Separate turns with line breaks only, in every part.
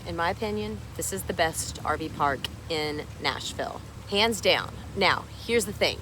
in my opinion, this is the best RV park in Nashville, hands down. Now, here's the thing.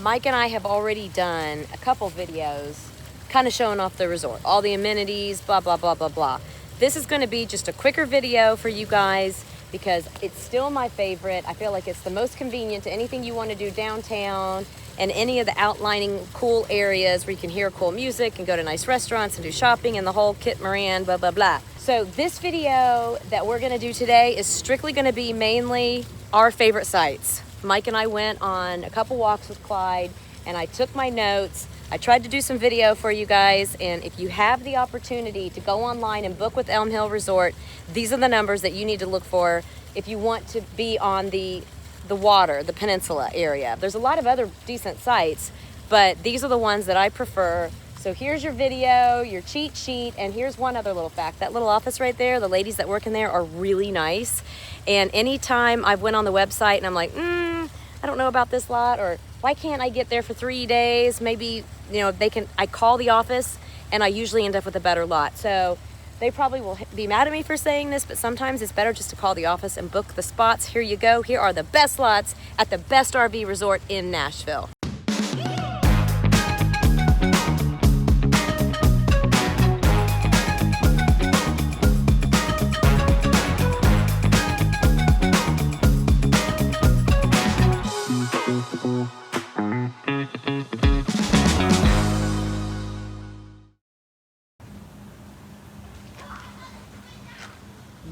Mike and I have already done a couple videos kind of showing off the resort, all the amenities, blah, blah, blah, blah, blah. This is going to be just a quicker video for you guys because it's still my favorite. I feel like it's the most convenient to anything you want to do downtown and any of the outlining cool areas where you can hear cool music and go to nice restaurants and do shopping and the whole kit Moran, blah, blah, blah. So this video that we're going to do today is strictly going to be mainly our favorite sites. Mike and I went on a couple walks with Clyde and I took my notes. I tried to do some video for you guys, and if you have the opportunity to go online and book with Elm Hill Resort, these are the numbers that you need to look for if you want to be on the water, the peninsula area. There's a lot of other decent sites, but these are the ones that I prefer. So here's your video, your cheat sheet, and here's one other little fact. That little office right there, the ladies that work in there are really nice. And anytime I've went on the website and I'm like, I don't know about this lot, or why can't I get there for 3 days? Maybe, you know, I call the office and I usually end up with a better lot. So they probably will be mad at me for saying this, but sometimes it's better just to call the office and book the spots. Here you go. Here are the best lots at the best RV resort in Nashville.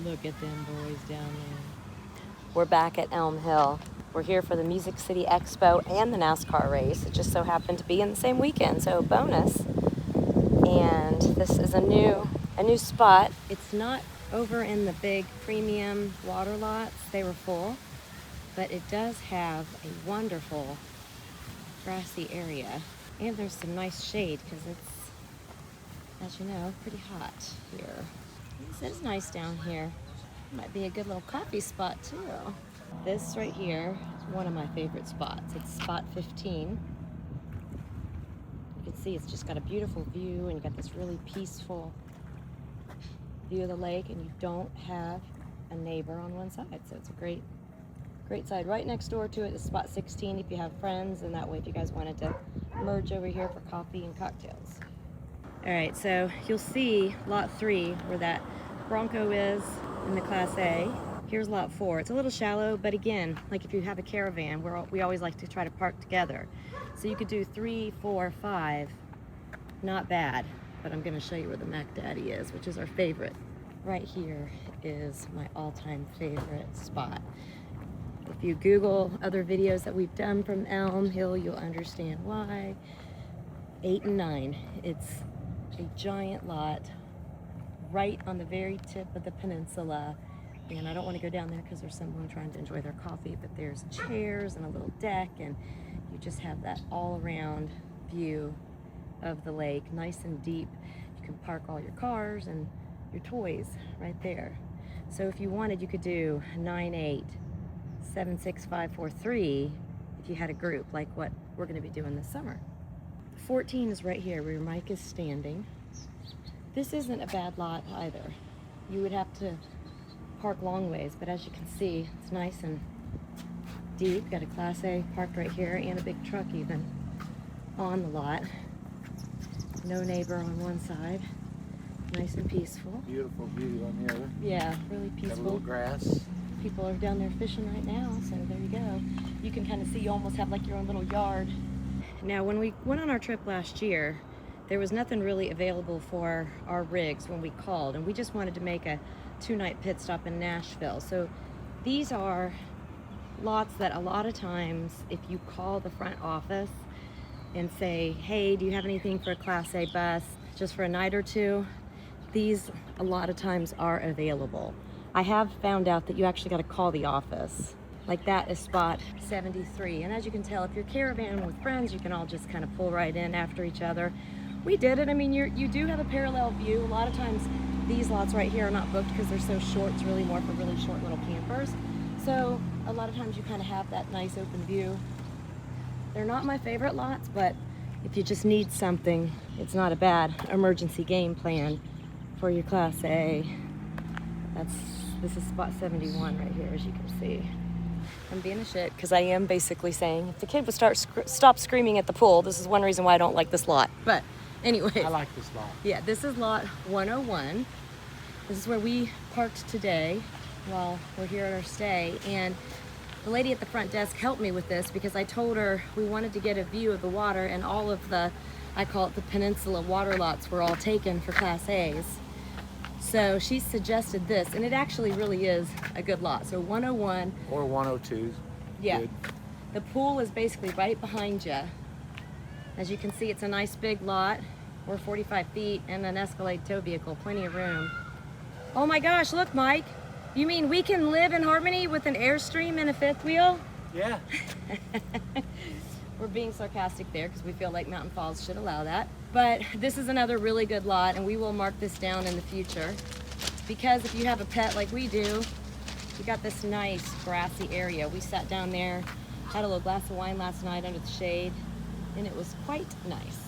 Look at them boys down there. We're back at Elm Hill. We're here for the Music City Expo and the NASCAR race. It just so happened to be in the same weekend, so bonus. And this is a new spot. It's not over in the big premium water lots. They were full, but it does have a wonderful grassy area. And there's some nice shade because it's, as you know, pretty hot here. This is nice down here. Might be a good little coffee spot too. This right here is one of my favorite spots. It's spot 15. You can see it's just got a beautiful view and you got this really peaceful view of the lake, and you don't have a neighbor on one side. So it's a great side. Right next door to it is spot 16 if you have friends, and that way if you guys wanted to merge over here for coffee and cocktails. All right, so you'll see lot 3 where that Bronco is in the Class A. Here's lot 4. It's a little shallow, but again, like if you have a caravan, we always like to try to park together. So you could do 3, 4, 5. Not bad, but I'm gonna show you where the Mac Daddy is, which is our favorite. Right here is my all-time favorite spot. If you Google other videos that we've done from Elm Hill, you'll understand why. 8 and 9. It's a giant lot right on the very tip of the peninsula, and I don't want to go down there because there's someone trying to enjoy their coffee, but there's chairs and a little deck, and you just have that all-around view of the lake, nice and deep. You can park all your cars and your toys right there. So if you wanted, you could do 9-8, 7-6-5-4-3 if you had a group like what we're going to be doing this summer. 14 is right here where Mike is standing. This isn't a bad lot either. You would have to park long ways, but as you can see, it's nice and deep. Got a Class A parked right here and a big truck even on the lot. No neighbor on one side. Nice and peaceful.
Beautiful view on the other.
Yeah, really peaceful.
Got a little grass.
People are down there fishing right now, so there you go. You can kind of see you almost have like your own little yard. Now, when we went on our trip last year, there was nothing really available for our rigs when we called, and we just wanted to make a 2-night pit stop in Nashville. So these are lots that a lot of times, if you call the front office and say, hey, do you have anything for a Class A bus just for a night or two? These a lot of times are available. I have found out that you actually got to call the office. Like that is spot 73. And as you can tell, if you're caravanning with friends, you can all just kind of pull right in after each other. We did it. I mean, you do have a parallel view. A lot of times these lots right here are not booked because they're so short. It's really more for really short little campers. So a lot of times you kind of have that nice open view. They're not my favorite lots, but if you just need something, it's not a bad emergency game plan for your Class A. This is spot 71 right here, as you can see. I'm being a shit because I am basically saying if the kid would stop screaming at the pool, this is one reason why I don't like this lot. But anyway.
I like this lot.
Yeah, this is lot 101. This is where we parked today while we're here at our stay. And the lady at the front desk helped me with this because I told her we wanted to get a view of the water, and all of the, I call it the peninsula water lots, were all taken for Class A's. So she suggested this, and it actually really is a good lot. So 101.
Or 102.
Yeah.
Good.
The pool is basically right behind you. As you can see, it's a nice big lot. We're 45 feet and an Escalade tow vehicle, plenty of room. Oh my gosh, look, Mike. You mean we can live in harmony with an Airstream and a fifth wheel?
Yeah.
We're being sarcastic there because we feel like Mountain Falls should allow that. But this is another really good lot, and we will mark this down in the future. Because if you have a pet like we do, we got this nice grassy area. We sat down there, had a little glass of wine last night under the shade, and it was quite nice.